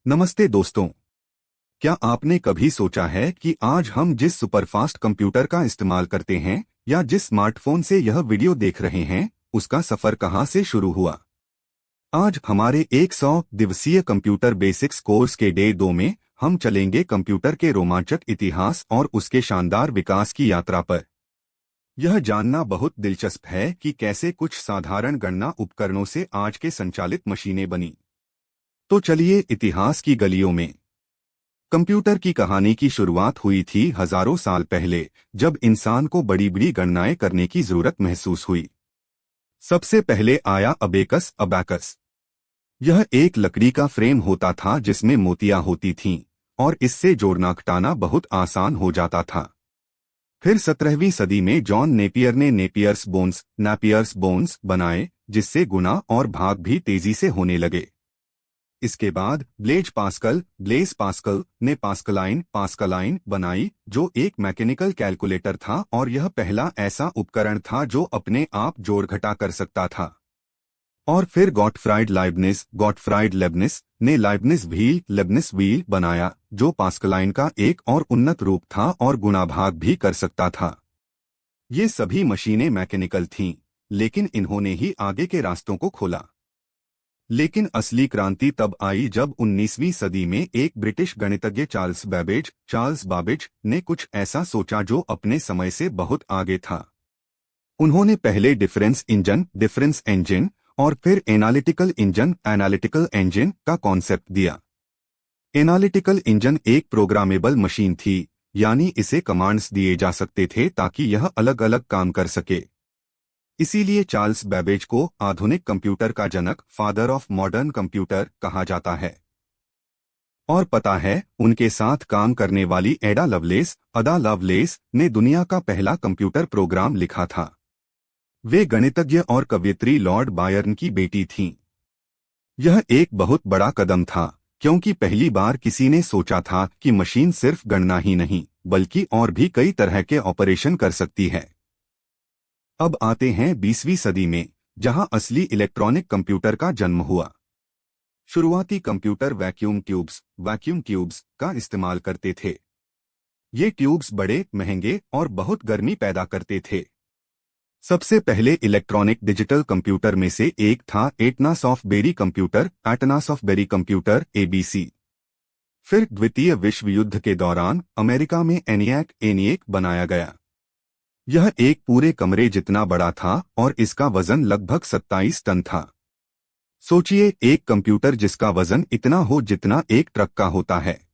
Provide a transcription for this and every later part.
नमस्ते दोस्तों। क्या आपने कभी सोचा है कि आज हम जिस सुपरफास्ट कंप्यूटर का इस्तेमाल करते हैं या जिस स्मार्टफोन से यह वीडियो देख रहे हैं, उसका सफर कहां से शुरू हुआ? आज हमारे 100 दिवसीय कंप्यूटर बेसिक्स कोर्स के डे 2 में हम चलेंगे कंप्यूटर के रोमांचक इतिहास और उसके शानदार विकास की यात्रा पर। यह जानना बहुत दिलचस्प है कि कैसे कुछ साधारण गणना उपकरणों से आज के संचालित मशीनें बनी। तो चलिए इतिहास की गलियों में। कंप्यूटर की कहानी की शुरुआत हुई थी हजारों साल पहले, जब इंसान को बड़ी बड़ी गणनाएं करने की जरूरत महसूस हुई। सबसे पहले आया अबेकस। यह एक लकड़ी का फ्रेम होता था जिसमें मोतियां होती थीं, और इससे जोड़ना घटाना बहुत आसान हो जाता था। फिर 17वीं सदी में जॉन नेपियर ने नैपियर्स बोन्स बनाए, जिससे गुणा और भाग भी तेजी से होने लगे। इसके बाद ब्लेज पास्कल ने पास्कलाइन बनाई, जो एक मैकेनिकल कैलकुलेटर था, और यह पहला ऐसा उपकरण था जो अपने आप जोड़ घटा कर सकता था। और फिर गॉटफ्राइड लेबनिज ने लेबनिज व्हील बनाया, जो पास्कलाइन का एक और उन्नत रूप था और गुणा भाग भी कर सकता था। ये सभी मशीनें मैकेनिकल थीं, लेकिन इन्होंने ही आगे के रास्तों को खोला। लेकिन असली क्रांति तब आई जब 19वीं सदी में एक ब्रिटिश गणितज्ञ चार्ल्स बाबेज ने कुछ ऐसा सोचा जो अपने समय से बहुत आगे था। उन्होंने पहले डिफरेंस इंजन और फिर एनालिटिकल इंजन का कॉन्सेप्ट दिया। एनालिटिकल इंजन एक प्रोग्रामेबल मशीन थी, यानी इसे कमांड्स दिए जा सकते थे ताकि यह अलग अलग काम कर सके। इसीलिए चार्ल्स बैबेज को आधुनिक कंप्यूटर का जनक, फादर ऑफ मॉडर्न कंप्यूटर, कहा जाता है। और पता है, उनके साथ काम करने वाली अदा लवलेस ने दुनिया का पहला कंप्यूटर प्रोग्राम लिखा था। वे गणितज्ञ और कवयित्री लॉर्ड बायर्न की बेटी थीं। यह एक बहुत बड़ा कदम था, क्योंकि पहली बार किसी ने सोचा था कि मशीन सिर्फ गणना ही नहीं, बल्कि और भी कई तरह के ऑपरेशन कर सकती है। अब आते हैं 20वीं सदी में, जहां असली इलेक्ट्रॉनिक कंप्यूटर का जन्म हुआ। शुरुआती कंप्यूटर वैक्यूम ट्यूब्स का इस्तेमाल करते थे। ये ट्यूब्स बड़े, महंगे और बहुत गर्मी पैदा करते थे। सबसे पहले इलेक्ट्रॉनिक डिजिटल कंप्यूटर में से एक था एटनास ऑफ बेरी कंप्यूटर ABC। फिर द्वितीय विश्व युद्ध के दौरान अमेरिका में ENIAC बनाया गया। यह एक पूरे कमरे जितना बड़ा था और इसका वजन लगभग 27 टन था। सोचिए, एक कंप्यूटर जिसका वजन इतना हो जितना एक ट्रक का होता है।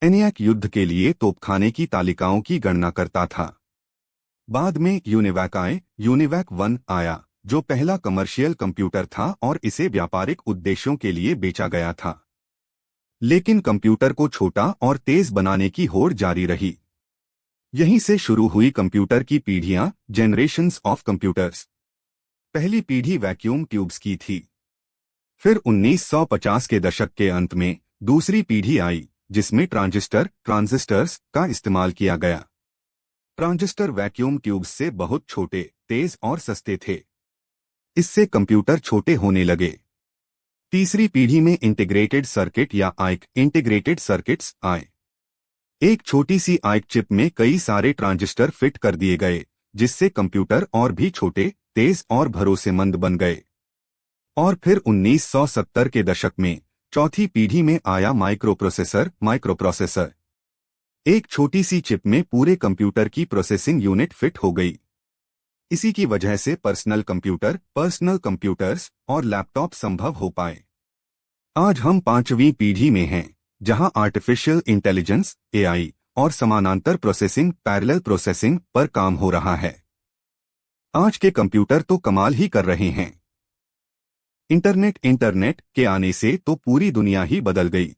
ENIAC युद्ध के लिए तोपखाने की तालिकाओं की गणना करता था। बाद में यूनिवैक 1 आया, जो पहला कमर्शियल कंप्यूटर था और इसे व्यापारिक उद्देश्यों के लिए बेचा गया था। लेकिन कंप्यूटर को छोटा और तेज बनाने की होड़ जारी रही। यहीं से शुरू हुई कंप्यूटर की पीढ़ियां, जनरेशंस ऑफ कंप्यूटर्स। पहली पीढ़ी वैक्यूम ट्यूब्स की थी। फिर 1950 के दशक के अंत में दूसरी पीढ़ी आई, जिसमें ट्रांजिस्टर्स का इस्तेमाल किया गया। ट्रांजिस्टर वैक्यूम ट्यूब्स से बहुत छोटे, तेज और सस्ते थे। इससे कंप्यूटर छोटे होने लगे। तीसरी पीढ़ी में इंटीग्रेटेड सर्किट्स आए। एक छोटी सी आईक चिप में कई सारे ट्रांजिस्टर फिट कर दिए गए, जिससे कंप्यूटर और भी छोटे, तेज और भरोसेमंद बन गए। और फिर 1970 के दशक में चौथी पीढ़ी में आया माइक्रोप्रोसेसर। एक छोटी सी चिप में पूरे कंप्यूटर की प्रोसेसिंग यूनिट फिट हो गई। इसी की वजह से पर्सनल कंप्यूटर्स और लैपटॉप संभव हो पाए। आज हम 5वीं पीढ़ी में हैं, जहां आर्टिफिशियल इंटेलिजेंस AI और समानांतर पैरेलल प्रोसेसिंग पर काम हो रहा है। आज के कंप्यूटर तो कमाल ही कर रहे हैं। इंटरनेट के आने से तो पूरी दुनिया ही बदल गई।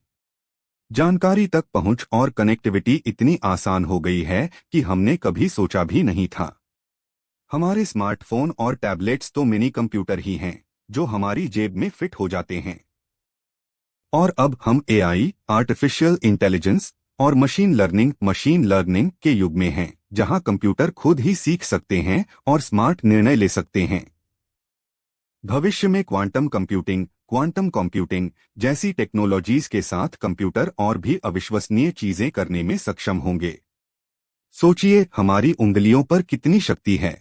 जानकारी तक पहुंच और कनेक्टिविटी इतनी आसान हो गई है कि हमने कभी सोचा भी नहीं था। हमारे स्मार्टफोन और टैबलेट्स तो मिनी कंप्यूटर ही हैं, जो हमारी जेब में फिट हो जाते हैं। और अब हम AI, आर्टिफिशियल इंटेलिजेंस और मशीन लर्निंग के युग में हैं, जहां कंप्यूटर खुद ही सीख सकते हैं और स्मार्ट निर्णय ले सकते हैं। भविष्य में क्वांटम कंप्यूटिंग जैसी टेक्नोलॉजीज के साथ कंप्यूटर और भी अविश्वसनीय चीजें करने में सक्षम होंगे। सोचिए हमारी उंगलियों पर कितनी शक्ति है।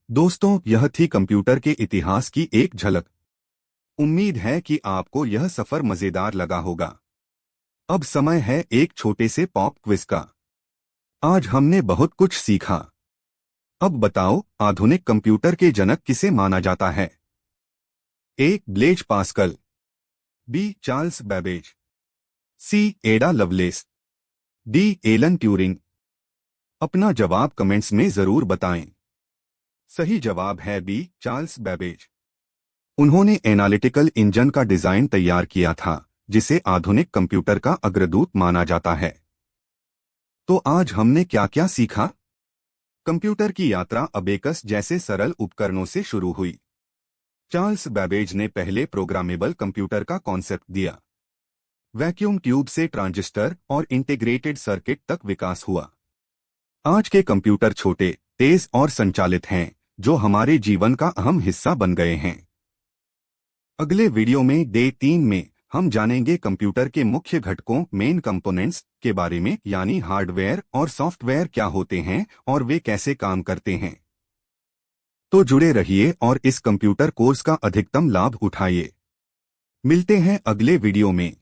दोस्तों, यह थी कंप्यूटर के इतिहास की एक झलक। उम्मीद है कि आपको यह सफर मजेदार लगा होगा। अब समय है एक छोटे से पॉप क्विज का। आज हमने बहुत कुछ सीखा। अब बताओ, आधुनिक कंप्यूटर के जनक किसे माना जाता है? A. Blaise Pascal, B. Charles Babbage, C. Ada Lovelace, D. Alan Turing. अपना जवाब कमेंट्स में जरूर बताएं। सही जवाब है बी. Charles Babbage. उन्होंने एनालिटिकल इंजन का डिजाइन तैयार किया था, जिसे आधुनिक कंप्यूटर का अग्रदूत माना जाता है। तो आज हमने क्या क्या सीखा? कंप्यूटर की यात्रा अबेकस जैसे सरल उपकरणों से शुरू हुई। चार्ल्स बैबेज ने पहले प्रोग्रामेबल कंप्यूटर का कॉन्सेप्ट दिया। वैक्यूम ट्यूब से ट्रांजिस्टर और इंटीग्रेटेड सर्किट तक विकास हुआ। आज के कंप्यूटर छोटे, तेज और संचालित हैं, जो हमारे जीवन का अहम हिस्सा बन गए हैं। अगले वीडियो में डे 3 में हम जानेंगे कंप्यूटर के मुख्य घटकों मेन कंपोनेंट्स के बारे में, यानी हार्डवेयर और सॉफ्टवेयर क्या होते हैं और वे कैसे काम करते हैं। तो जुड़े रहिए और इस कंप्यूटर कोर्स का अधिकतम लाभ उठाइए। मिलते हैं अगले वीडियो में।